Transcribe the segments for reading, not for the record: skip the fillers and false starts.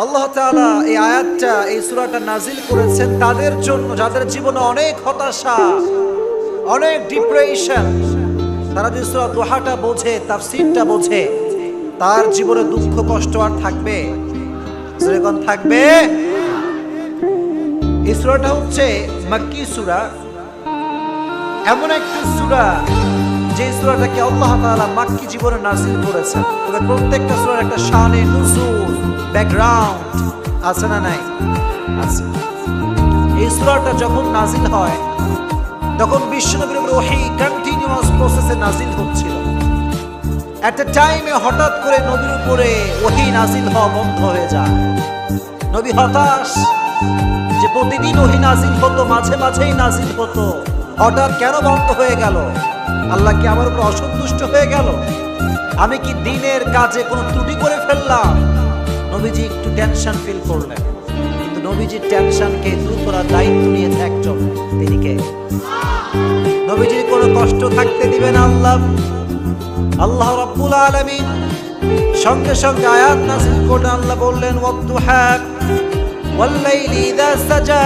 আল্লাহ তাআলা এই আয়াতটা, এই সূরাটা নাজিল করেছেন তাদের জন্য যাদের জীবনে অনেক হতাশা, অনেক ডিপ্রেশন। তারা যদি সূরা দোহাটা বোঝে, তাফসীরটা বোঝে, তার জীবনে দুঃখ কষ্ট আর থাকবে? যেরকম থাকবে। এই সূরাটা হচ্ছে মাক্কি সূরা, এমন একটা সূরা যে সূরাটাকে আল্লাহ তাআলা মাক্কি জীবনে নাজিল করেছেন। তবে প্রত্যেকটা সূরার একটা শানে নুজুল, ব্যাকগ্রাউন্ড আছে না নাই? আছে। এই সূরাটা যখন নাজিল হয় তখন বিশ্বনবীর উপর ওহী কন্টিনিউয়াস প্রসেসে নাজিল হচ্ছিল। এট এ টাইমে হঠাৎ করে নবীর উপরে ওহী নাজিল হওয়া বন্ধ হয়ে যায়। নবী হতাশ যে প্রতিদিন ওহী নাজিল হতো, মাঝে মাঝেই নাজিল হতো, হঠাৎ কেন বন্ধ হয়ে গেল? আল্লাহ কি আমার উপর অসন্তুষ্ট হয়ে গেল? আমি কি দিনের কাজে কোনো ত্রুটি করে ফেললাম? নবীজি একটু টেনশন ফিল করলেন। কিন্তু নবীজির টেনশনকে দূর করার দায়িত্ব নিয়েছে একজন, তিনি কে? নবীজির কোনো কষ্ট থাকতে দিবেন আল্লাহ। আল্লাহ রাব্বুল আলামিন সঙ্গে সঙ্গে আয়াত নাযিল করলেন। আল্লাহ বললেন, ওয়াদ-দুহা ওয়াল-লাইলি ইযা সাজা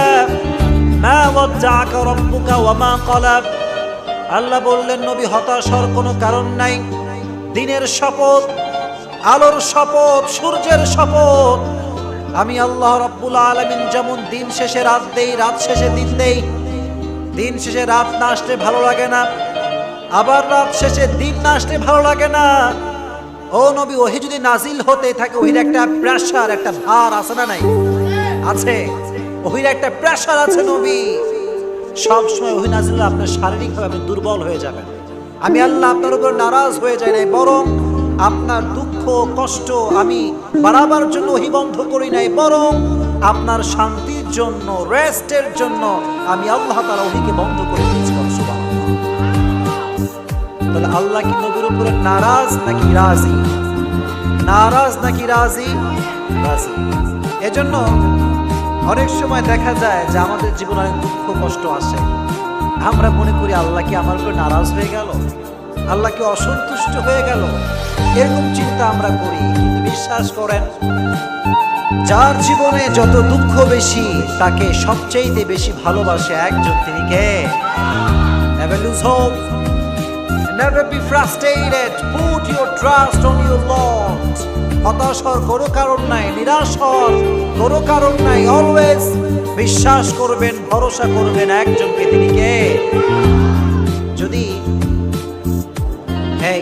মা ওয়াদ্দা'আকা রাব্বুকা ওয়া মা ক্বালা। আল্লাহ বললেন, নবী হতাশ হওয়ার কোনো কারণ নাই। দিনের শপথ, আলোর শপথ, সূর্যের শপথ, আমি আল্লাহ রাব্বুল আলামিন যেমন দিন শেষে রাত দেই, রাত শেষে দিন দেই। দিন শেষে রাত না আসলে ভালো লাগে না, আবার রাত শেষে দিন না আসলে ভালো লাগে না। ও নবী, ওহী যদি নাজিল হতে থাকে, ওহীর একটা প্রেসার, একটা ভার আছে না নাই? আছে। ওহীর একটা প্রেসার আছে নবী। সব সময় ওহী নাজিল হলে আপনার শারীরিকভাবে আপনি দুর্বল হয়ে যাবেন। আমি আল্লাহ আপনার উপর নারাজ হয়ে যাই নাই, বরং আপনার দুঃখ কষ্ট আমি বাড়াবার জন্য ওহী বন্ধ করি নাই, বরং আপনার শান্তির জন্য, রেস্টের জন্য আমি আল্লাহ তাআলা ওহীকে বন্ধ করে দিয়েছি। সুবহানাল্লাহ। তাহলে আল্লাহ কি নবীর উপরে নারাজ নাকি রাজি? নারাজ নাকি রাজি? রাজি। এজন্য অনেক সময় দেখা যায় যে আমাদের জীবনে অনেক দুঃখ কষ্ট আসে, আমরা মনে করি আল্লাহ কি আমার উপরে নারাজ হয়ে গেল, আল্লাহ কি অসন্তুষ্ট হয়ে গেল, এরকম চিন্তা আমরা করি। কিন্তু বিশ্বাস করেন, যার জীবনে যত দুঃখ বেশি তাকে সবচেয়ে বেশি ভালোবাসে একজন, তিনি কে? Never lose hope, never be frustrated, put your trust on your Lord. হতাশ হওয়ার কোনো কারণ নাই, নিরাশ হওয়ার কোনো কারণ নাই। অলওয়েজ বিশ্বাস করবেন, ভরসা করবেন একজনকে, তিনি কে? যদি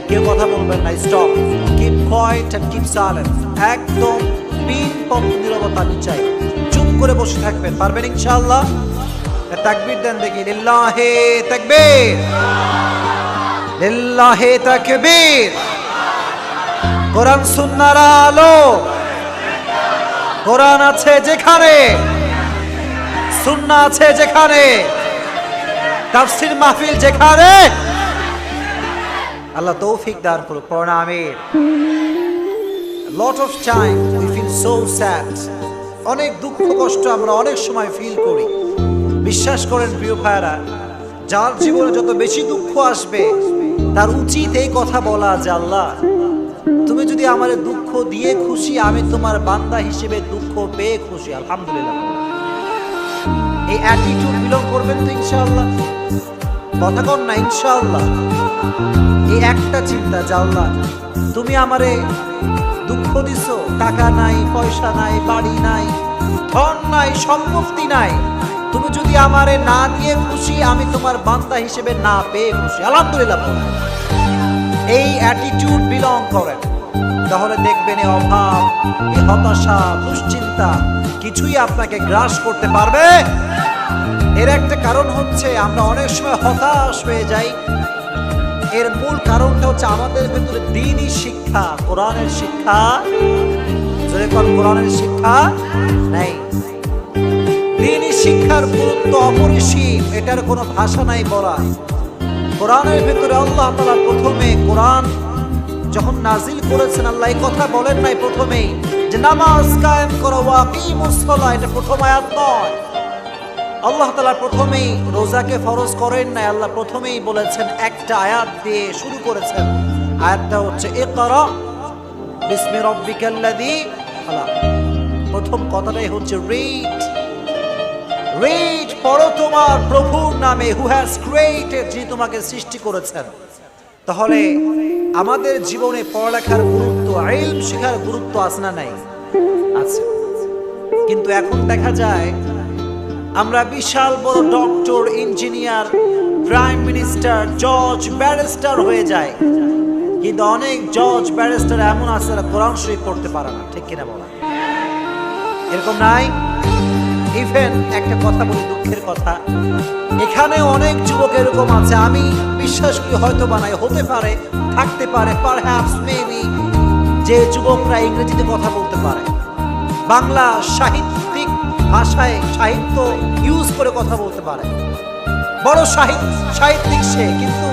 কেউ কথা বলবেন না, stop, keep quiet and keep silent. একদম পিনপক্ত নীরবতা আমি চাই। চুপ করে বসে থাকবেন, পারবেন ইনশাআল্লাহ? তাকবীর দেন দেখি, লিল্লাহি তাকবীর, লিল্লাহি তাকবীর। কোরআন সুন্নাহর আলো, কোরআন আছে যেখানে, সুন্নাহ আছে যেখানে, তাফসীর মাহফিল যেখানে, আল্লাহ তৌফিক দান করুক, পড়না আমিন। Lot of time we feel so sad. অনেক দুঃখ কষ্ট আমরা অনেক সময় ফিল করি। বিশ্বাস করেন প্রিয় ভাইরা, যার জীবনে যত বেশি দুঃখ আসবে তার উচিত এই কথা বলা যে, আল্লাহ তুমি যদি আমার দুঃখ দিয়ে খুশি, আমি তোমার বান্দা হিসেবে দুঃখ পেয়ে খুশি, আলহামদুলিল্লাহ। এই অ্যাটিটিউড বিলং করবেন তো ইনশাআল্লাহ? কথা কন না ইনশাআল্লাহ? এই একটা চিন্তা যে, আল্লাহ তুমি আমারে দুঃখ দিছো, টাকা নাই, পয়সা নাই, বাড়ি নাই, ধন নাই, সম্পত্তি নাই, তুমি যদি আমারে না দিয়ে খুশি, আমি তোমার বান্দা হিসেবে না পেয়ে খুশি, আলহামদুলিল্লাহ। এই অ্যাটিটিউড বিলং করেন, তাহলে দেখবেন এই অভাব, এই হতাশা, দুশ্চিন্তা কিছুই আপনাকে গ্রাস করতে পারবে। এর একটা কারণ হচ্ছে আমরা অনেক সময় হতাশ হয়ে যাই। এর মূল কারণটা হচ্ছে আমাদের ভিতরে দ্বীনি শিক্ষা, কোরআনের শিক্ষা, যেরকম কোরআনের শিক্ষা নাই। দ্বীনি শিক্ষার গুরুত্ব অপরিসীম, এটার কোনো ভাষা নাই বলা। কোরআনের ভিতরে আল্লাহ তাআলা প্রথমে কোরআন যখন নাজিল করেছেন, আল্লাহ এই কথা বলেন নাই প্রথমেই যে নামাজ কায়েম করো, ওয়াকিমুস সালাহ, এটা প্রথম আয়াত নয়। আল্লাহ তাআলা প্রথমেই রোজাকে ফরজ করেন নাই, আল্লাহ প্রথমেই বলেছেন, একটা আয়াত দিয়ে শুরু করেছেন। আয়াতটা হচ্ছে ইকরা বিসমি রাব্বিকাল্লাযী খালাক। প্রথম কথাটাই হচ্ছে রিড। রিড, পড়ো তোমার প্রভুর নামে, হু হ্যাজ ক্রিয়েটেড, যিনি তোমাকে সৃষ্টি করেছেন। তাহলে আমাদের জীবনে পড়ালেখার গুরুত্ব, ইলম শেখার গুরুত্ব আছে না নাই? আছে। কিন্তু এখন দেখা যায় আমরা বিশাল বড় ডক্টর, ইঞ্জিনিয়ার, প্রাইম মিনিস্টার, জজ, ব্যারিস্টার হয়ে যায়, কিন্তু অনেক জজ ব্যারিস্টার এমন আছে যারা কোরআন শরীফ পড়তে পারে না। ঠিক কিনা বলা? এরকম নাই? ইভেন একটা কথা বলি, দুঃখের কথা, এখানে অনেক যুবক এরকম আছে, আমি বিশ্বাস করি হয়তো বানাই, হতে পারে, থাকতে পারে, পারহ্যাপস মেবি, যে যুবকরা ইংরেজিতে কথা বলতে পারে, বাংলা সাহিত্যিক ভাষায় সাহিত্য ইউজ করে কথা বলতে পারে, বড় সাহিত্যিক সে, কিন্তু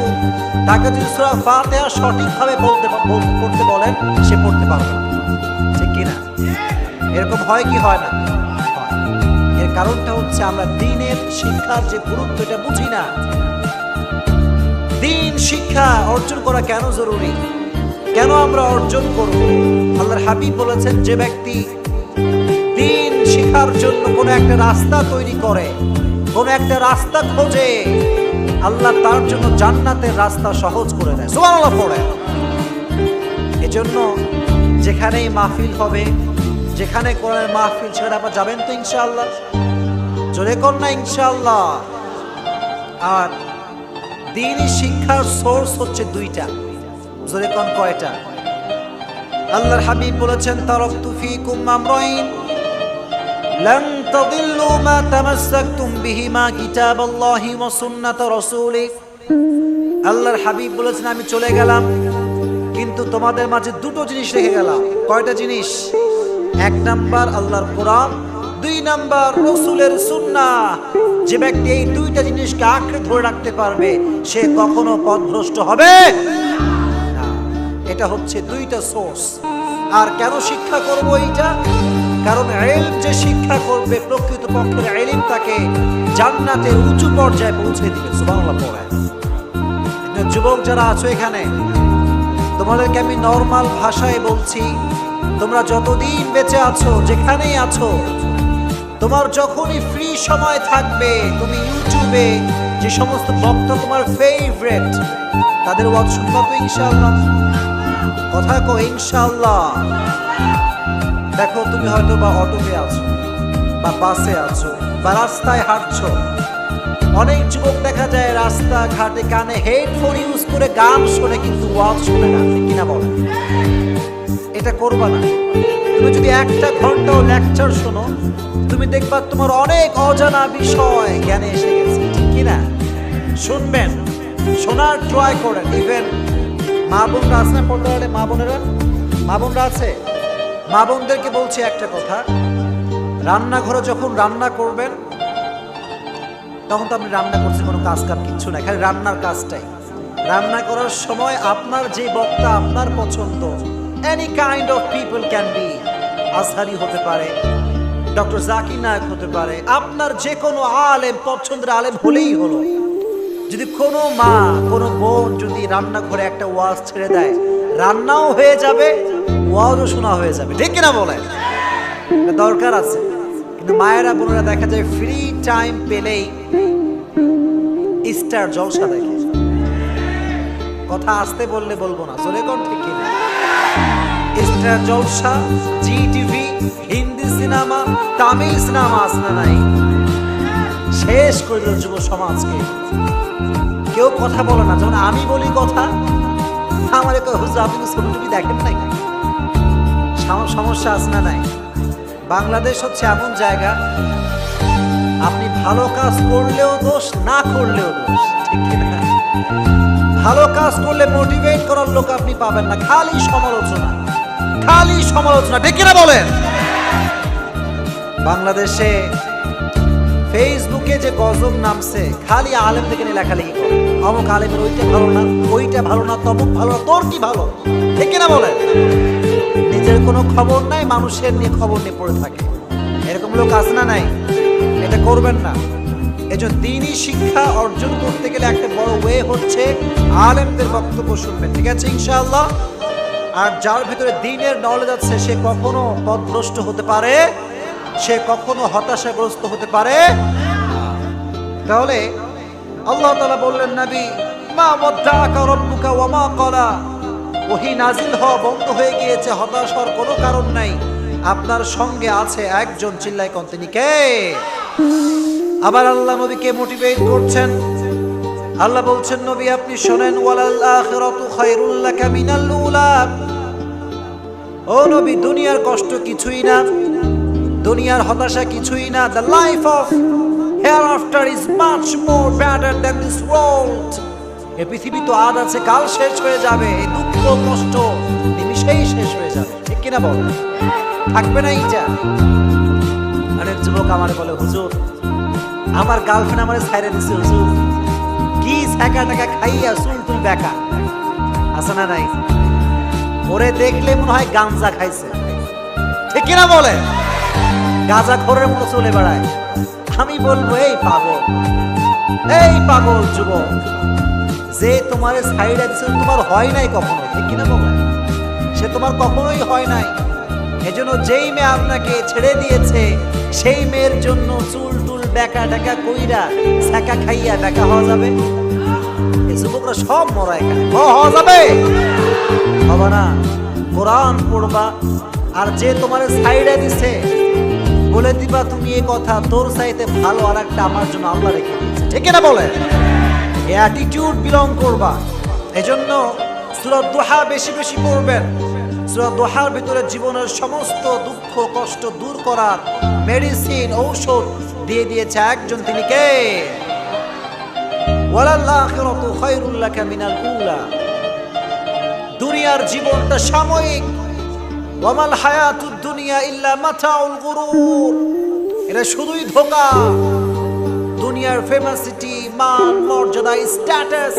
তাকে যদি সূরা ফাতিহা সঠিকভাবে পড়তে বলেন, সে পড়তে পারবে না। ঠিক কিনা? এরকম হয় কি হয় না? এর কারণটা হচ্ছে আমরা দ্বীনের শিক্ষার যে গুরুত্ব এটা বুঝি না। দ্বীন শিক্ষা অর্জন করা কেন জরুরি, কেন আমরা অর্জন করব? আল্লাহর হাবিব বলেছেন, যে ব্যক্তি দ্বীন শিক্ষার জন্য কোনো একটা রাস্তা তৈরি করে, কোনো একটা রাস্তা খোঁজে, আল্লাহ তার জন্য জান্নাতের রাস্তা সহজ করে দেয়। সুবহানাল্লাহ পড়ে। এজন্য যেখানেই মাহফিল হবে, যেখানে কোরআনের মাহফিল, সেখানে আপনারা যাবেন তো ইনশাআল্লাহ? জোরে কর না ইনশাআল্লাহ। আর দ্বীনি শিক্ষার সোর্স হচ্ছে দুইটা। জোরে কোন কয়টা? আল্লাহর হাবিব বলেছেন, তারাকতু ফীকুম আমরাইন লান তাদিল্লু মা তামাসসাকতুম বিহিমা কিতাবাল্লাহি ওয়া সুন্নাত রাসূলিহি। আল্লাহর হাবিব বলেছেন, আমি চলে গেলাম কিন্তু তোমাদের মাঝে দুটো জিনিস রেখে গেলাম। কয়টা জিনিস? এক নাম্বার আল্লাহর কোরআন, দুই নাম্বার রাসূলের সুন্নাহ। যে ব্যক্তি এই দুইটা জিনিসকে আঁকড়ে ধরে রাখতে পারবে, সে কখনো পথভ্রষ্ট হবে না। এটা হচ্ছে দুইটা সোর্স। আর কেন শিক্ষা করব এইটা? কারণ ইলম যে শিক্ষা করবে, প্রকৃতপক্ষে ইলম তাকে জান্নাতের উঁচু পর্যায়ে পৌঁছে দিবে। সুবহানাল্লাহ পড়ে। যুবক যারা আছো এখানে, তোমাদেরকে আমি নরমাল ভাষায় বলছি, তোমরা যতদিন বেঁচে আছো, যেখানেই আছো, তোমার যখনই ফ্রি সময় থাকবে, তুমি ইউটিউবে যে সমস্ত বক্তা তোমার ফেভারিট, তাদের ওয়াজ শুনবা তো ইনশাআল্লাহ? কথা কো ইনশাআল্লাহ। দেখো, তুমি হয়তো বা অটোতে আছো, বা বাসে আছো, বা রাস্তায় হাঁটছো। অনেক যুবক দেখা যায় রাস্তা ঘাটে কানে হেডফোন ইউজ করে গান শোনে, কিন্তু ওয়াজ শোনে না। ঠিক কিনা বলে? এটা করবা না। তুমি যদি একটা ঘন্টাও লেকচার শোনো, তুমি দেখবা তোমার অনেক অজানা বিষয় জ্ঞানে এসে গেছে। ঠিক কিনা? শুনবেন, শোনার ট্রাই করেন। ইভেন মা বোনরা আছে না পর্দারে, মা বোনরা আছে, মা বোনদেরকে বলছি একটা কথা, রান্নাঘরে যখন রান্না করবেন, তখন তো আপনি রান্না করছেন, কোনো কাজ কিচ্ছু নাই, খালি রান্নার কাজটাই। রান্না করার সময় আপনার যে বক্তা আপনার পছন্দ, any kind of people can be, Azhari হতে পারে, ডক্টর জাকির নায়ক হতে পারে, আপনার যে কোনো আলেম, পছন্দের আলেম হলেই হলো। যদি কোনো মা, কোনো বোন যদি রান্নাঘরে একটা ওয়াজ ছেড়ে দেয়, রান্নাও হয়ে যাবে, ওয়াজও শোনা হয়ে যাবে। ঠিক কিনা বলে? দরকার আছে। কিন্তু মায়েরা বোনেরা দেখা যায় ফ্রি টাইম পেলেই স্টার জলসা দেখে। কথা আসতে বললে বলবো না, জোরে কোন? ঠিক কিনা? Star Jalsha, Zee TV, Hindi cinema, Tamil cinema আসলে নাই, শেষ করে দিল যুব সমাজকে। কেউ কথা বলে না। যখন আমি বলি কথা, আমার হুজুর আপনি ছবি টবি দেখেন নাই, সমস্যা আছে না নাই? বাংলাদেশ হচ্ছে এমন জায়গা, আপনি ভালো কাজ করলেও দোষ, না করলেও দোষ। ঠিক কিনা? ভালো কাজ করলে মোটিভেট করার লোক আপনি পাবেন না, খালি সমালোচনা, খালি সমালোচনা। ঠিক কিনা বলেন? বাংলাদেশে ফেসবুকে যে গজব নামছে, খালি আলেম থেকে নিয়ে লেখালেখি করে, অমুক আলেমের ওইটা ভালো না, ওইটা ভালো না, তমুক ভালো না, তোর কি ভালো? ঠিক কিনা বলেন? নিজের কোনো খবর নাই, মানুষের নিয়ে খবর নিয়ে পড়ে থাকে। এরকম লোক আছে না নাই? এটা করবেন না। এজন্য দ্বীনি শিক্ষা অর্জন করতে গেলে একটা বড় ওয়ে হচ্ছে আলেমদের বক্তব্য শুনবেন। ঠিক আছে ইনশাআল্লাহ? আর যার ভিতরে দ্বীনের নলেজ আছে, সে কখনো পথভ্রষ্ট হতে পারে সে কখনো হতাশাগ্রস্ত হতে পারে। তাহলে আল্লাহ তাআলা বললেন, নবী মা ওয়াদ্দাআকা রাব্বুকা ওয়া মা ক্বালা, ওহী নাজিল হওয়া বন্ধ হয়ে গিয়েছে, হতাশ হওয়ার কোনো কারণ নাই, আপনার সঙ্গে আছে একজন, চিল্লায় কোন, তিনি কে? আবার আল্লাহ নবীকে মোটিভেট করছেন। আল্লাহ বলছেন, নবী আপনি শোনেন, ওয়ালাল আখিরাতু খায়রুল লাকা মিনাল উলা। ও নবী, দুনিয়ার কষ্ট কিছুই না, দুনিয়ার হতাশা কিছুই না। The life of hereafter is much more better than this world. এই পৃথিবী তো আজ আছে কাল শেষ হয়ে যাবে, এই দুঃখ কষ্ট নিমিষেই শেষ হয়ে যাবে, ঠিক কিনা বল? থাকবে না এইটা। অনেক যুবক আমার বলে, হুজুর আমার গার্লফ্রেন্ড আমারে ছাইরে দিছে, হুজুর কি ছাকা টাকা খাইয়া চুল তুল বেকা, আছে না নাই? ওরে দেখলে মনে হয় গাঞ্জা খাইছে, ঠিক কিনা বলে? গাঁজা খোরের মতো চলে বেড়ায়। আমি বলবো, এই পাগল যুবক, যে তোমার সাইড আছে তোমার হয় নাই কখনো, ঠিক কিনা বলে? সে তোমার কখনোই হয় নাই। এজন্য যেই মেয়ে আপনাকে ছেড়ে দিয়েছে সেই মেয়ের জন্য চুল টুল বেকা টাকা কইরা ছাকা খাইয়া বেকা হওয়া যাবে? এই যুবকরা সব মরা এখানে হওয়া যাবে? হবে না। কোরআন পড়বা, আর যে তোমার সাইডে দিছে বলে দিবা তুমি এই কথা, তোর চাইতে ভালো আর একটা আমার জন্য আল্লাহ রেখে দিয়েছে, ঠিক না বলে? এই অ্যাটিটিউড বিলং করবা। এজন্য সূরা দুহা বেশি বেশি পড়বেন। সূরা দুহার ভিতরে জীবনের সমস্ত দুঃখ কষ্ট দূর করার মেডিসিন, ঔষধ দিয়ে দিয়েছে একজন, তিনি কে? ওয়ালাল আখিরাতু খায়রুল লাকা মিনাল উলা। দুনিয়ার জীবনটা সাময়িক, ওয়ামাল হায়াতুদ দুনিয়া ইল্লা মাতাউল গুরুর, এটা শুধুই ধোঁকা। দুনিয়ার ফেমাসিটি, মান মর্যাদা, status,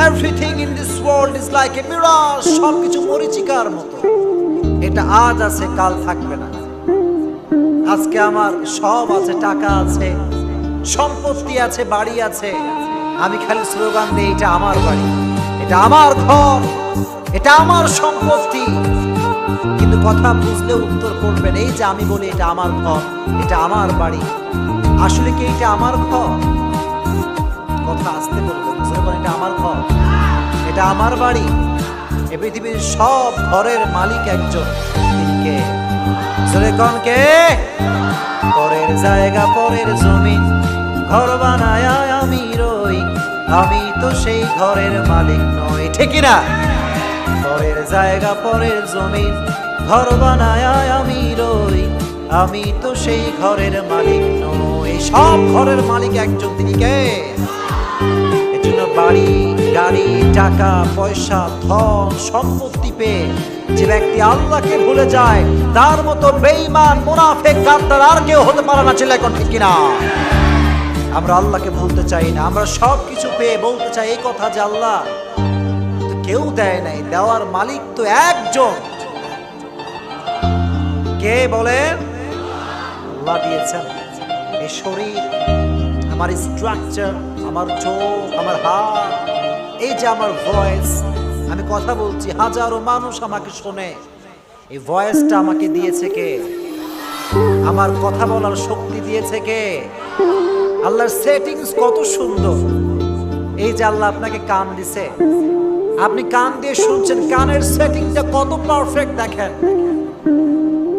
everything in this world is like a mirage, সবকিছু মরীচিকার মতো। এটা আজ আছে কাল থাকবে না। আজকে আমার সব আছে, টাকা আছে, সম্পত্তি আছে, বাড়ি আছে, আমি খালি স্লোগান দিই এটা আমার বাড়ি, এটা আমার ঘর, এটা আমার সম্পত্তি, কিন্তু কথা বুঝলে উত্তর করবেন, এই যে আমি বলি এটা আমার ঘর, এটা আমার বাড়ি, আসলে কি এটা আমার ঘর? কথা আসতে বলবেন, এটা আমার ঘর, এটা আমার বাড়ি। এই পৃথিবীর সব ঘরের মালিক একজন, তিনি কে? কোন কে? পরের জায়গা পরের জমিন ঘর বানায় আমি রই, আমি তো সেই ঘরের মালিক নই, ঠিক না? পরের জায়গা পরের জমিন ঘর বানায় আমি রই, আমি তো সেই ঘরের মালিক নই। সব ঘরের মালিক একজন, তিনি কে? এজন্য বাড়ি গাড়ি টাকা পয়সা ধন সম্পত্তি পেয়ে যে ব্যক্তি আল্লাহকে ভুলে যায়, তার মতো বেঈমান মুনাফিক গাদ্দার আর কেউ হতে পারে না, চিল্লায় কোন, ঠিক কিনা? আমরা আল্লাহকে ভুলতে চাই না। আমরা সব কিছু পেয়ে বলতে চাই এই কথা যে আল্লাহ কেউ দেয় নাই, দেওয়ার মালিক তো একজন। কে বলেন? আল্লাহ দিয়েছেন। এই শরীর, আমার স্ট্রাকচার, আমার চোখ, আমার হাত, এই যে আমার ভয়েস, আমি কথা বলছি, হাজারো মানুষ আমাকে শোনে, এই ভয়েসটা আমাকে দিয়েছে কে? আমার কথা বলার শক্তি দিয়েছে কে? আল্লাহর সেটিংস কত সুন্দর। এই যে আল্লাহ আপনাকে কান দিছে, আপনি কান দিয়ে শুনছেন, কানের সেটিংটা কত পারফেক্ট দেখেন।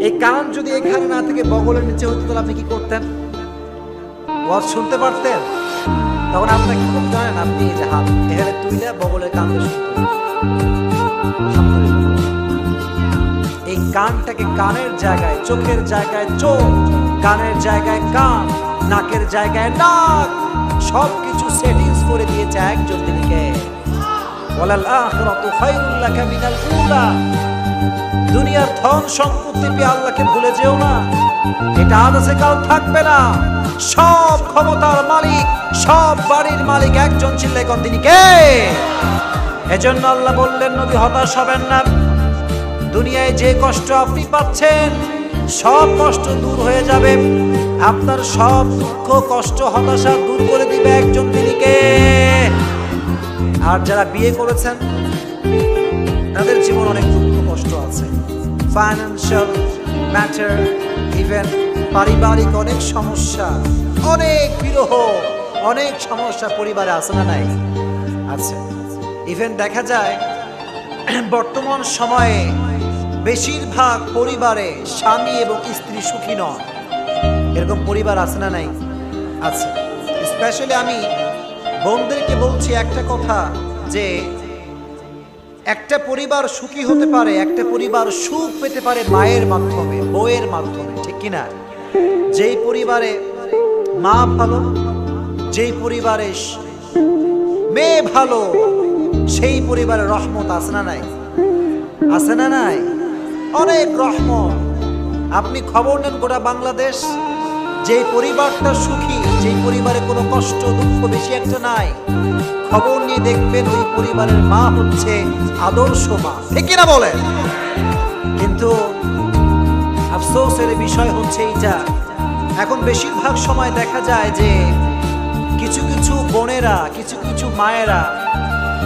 এই কান যদি এখানে না থেকে বগলের নিচে হতো তাহলে আপনি কি করতেন? ওয়াজ শুনতে পারতেন? তখন আপনার কি করতে হয়? আপনি এই যে হাত এখানে তুইলে বগলের কান দিয়ে শুনতেন। এই কানটাকে কানের জায়গায়, চোখের জায়গায় চোখ, কানের জায়গায় কান, নাকের জায়গায় নাক, সবকিছু সেটিংস করে দিয়েছে একজন, তিনি কে? ওয়ালাল আখিরাতু খায়রুল লাকা মিনাল উলা। দুনিয়ার ধন সম্পত্তি পেয়ে আল্লাহকে ভুলে যেও না, এটা আজ আছে কাল থাকবে না। সব ক্ষমতার মালিক, সব বাড়ির মালিক একজন, চিল্লায় কোন, তিনি কে? এজন্য আল্লাহ বললেন, নবী হতাশ হবেন না। দুনিয়ায় যে কষ্ট আপনি পাচ্ছেন সব কষ্ট দূর হয়ে যাবে, আপনার সব দুঃখ কষ্ট হতাশা দূর করে দিবে একজন, তিনি কে? আর যারা বিয়ে করেছেন তাদের জীবন অনেক দুঃখ কষ্ট আছে, ফাইন্যান্সিয়াল ম্যাটার, ইভেন পারিবারিক অনেক সমস্যা, অনেক বিরহ, অনেক সমস্যা পরিবারে আছে না নাই? আছে। ইভেন দেখা যায় বর্তমান সময়ে বেশিরভাগ পরিবারে স্বামী এবং স্ত্রী সুখী নয়। এরকম পরিবার আছে না নাই? আছে। স্পেশালি আমি বোনদেরকে বলছি একটা কথা, যে একটা পরিবার সুখী হতে পারে, একটা পরিবার সুখ পেতে পারে মায়ের মাধ্যমে, বউয়ের মাধ্যমে, ঠিক কিনা? যেই পরিবারে মা ভালো, যেই পরিবারে মেয়ে ভালো, সেই পরিবারে রহমত আছে না নাই? আছে না নাই? অনেক রহমত। আপনি খবর নেন গোটা বাংলাদেশ, যেই পরিবারটা সুখী, যেই পরিবারে কোনো কষ্ট দুঃখ বেশি একটা নাই, খবর নিয়ে দেখবেন ওই পরিবারের মা হচ্ছে আদর্শ মা, ঠিক কিনা বলেন? কিন্তু আফসোসের বিষয় হচ্ছে এইটা, এখন বেশিরভাগ সময় দেখা যায় যে কিছু কিছু বোনেরা, কিছু কিছু মায়েরা,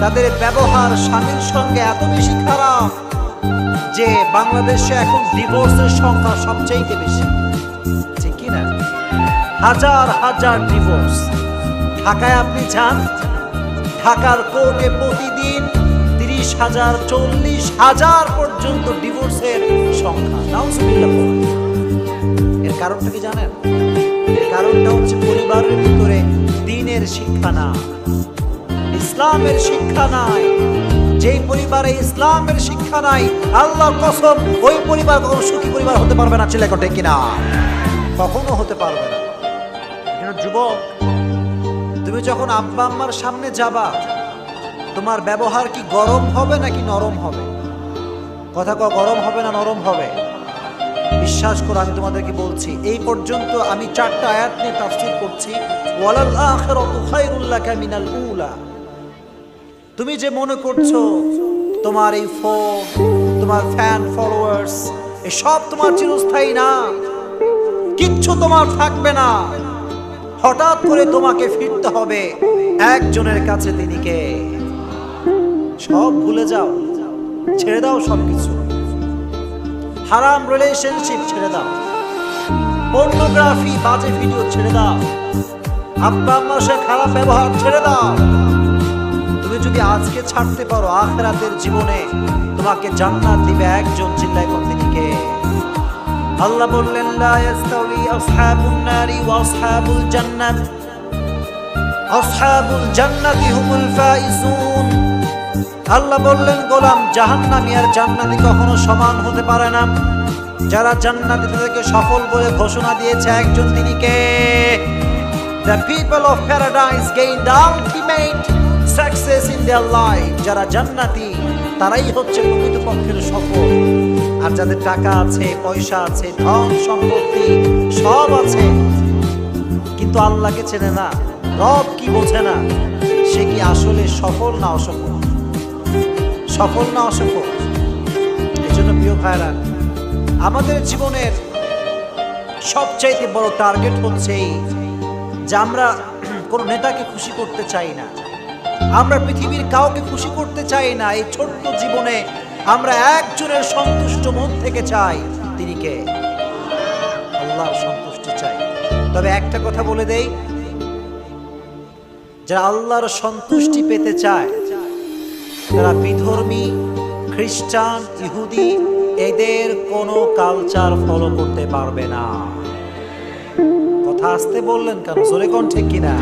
তাদের ব্যবহার স্বামীর সঙ্গে এত বেশি খারাপ যে বাংলাদেশে এখন ডিভোর্সের সংখ্যা সবচাইতে বেশি, ঠিক কিনা? হাজার হাজার ডিভোর্স। ঢাকায় আপনি যান, ঢাকার কোর্টে প্রতিদিন 30,000 40,000 পর্যন্ত ডিভোর্সের সংখ্যা। নাউজুবিল্লাহ। এর কারণটা কি জানেন? এর কারণটা হচ্ছে পরিবারের ভিতরে দ্বীনের শিক্ষা না, ইসলামের শিক্ষা নাই। যেই পরিবারে ইসলামের শিক্ষা নাই, আল্লাহর কসম, ওই পরিবার কখনো সুখী পরিবার হতে পারবে না। ছেলে কটে কিনা? কখনো হতে পারবে না। যুবক, তুমি যখন আব্বা আম্মার সামনে যাবা, তোমার ব্যবহার কি গরম হবে নাকি নরম হবে? কথা কও, গরম হবে না নরম হবে? বিশ্বাস করো, আমি তোমাদেরকে বলছি, এই পর্যন্ত আমি 4টা আয়াত নিয়ে তাফসীর করছি। ওয়ালাল আখিরাতু খায়রুল লাকা মিনাল উলা। তুমি যে মনে করছো তোমার এই ফোন, তোমার ফ্যান ফলোয়ার্স, এসব তোমার চিরস্থায়ী না, কিচ্ছু তোমার থাকবে না। হঠাৎ করে তোমাকে ফিরতে হবে একজনের কাছে। তিনি কে? সব ভুলে যাও, ছেড়ে দাও সবকিছু। হারাম রিলেশনশিপ ছেড়ে দাও, পর্নোগ্রাফি, বাজে ভিডিও ছেড়ে দাও, আব্বা আম্মার সাথে খারাপ ব্যবহার ছেড়ে দাও। তুমি যদি আজকে ছাড়তে পারো, আখিরাতের জীবনে তোমাকে জান্নাত দিবে একজন। চিল্লায় কোন? তিনি কে? আল্লাহ বললেন, লা ইয়াস্তাউই আসহাবুন নারি ওয়া আসহাবুল জান্নাত, আসহাবুল জান্নাতি হুমুল ফাইজুন। আল্লাহ বললেন, গোলাম, জাহান্নামী আর জান্নাতি কখনো সমান হতে পারে না। যারা জান্নাতি তাদেরকে সফল বলে ঘোষণা দিয়েছে একজন, তিনি কে? The people of paradise gain the ultimate success in their life. যারা জান্নাতি তারাই হচ্ছে প্রকৃতপক্ষের সফল। আর যাদের টাকা আছে, পয়সা আছে, ধন সম্পত্তি সব আছে, কিন্তু আল্লাহকে চেনে না, রব কি বোঝে না, সে কি আসলে সফল না অসফল? সফল না অসফল? এই জন্য প্রিয় ভাইরা, আমাদের জীবনের সবচাইতে বড় টার্গেট হচ্ছে এই যে আমরা কোনো নেতাকে খুশি করতে চাই না, আমরা পৃথিবীর কাউকে খুশি করতে চাই না। এই ছোট্ট জীবনে আমরা একজনের সন্তুষ্ট মন থেকে চাই। তিনি কে? আল্লাহর সন্তুষ্টি চাই। তবে একটা কথা বলে দেই, যারা আল্লাহর সন্তুষ্টি পেতে চায় তারা বিধর্মী, খ্রিস্টান, ইহুদি এদের কোনো কালচার ফলো করতে পারবে না। কথা আসতে বললেন কেন? জোরে কোন? ঠিক কিনা?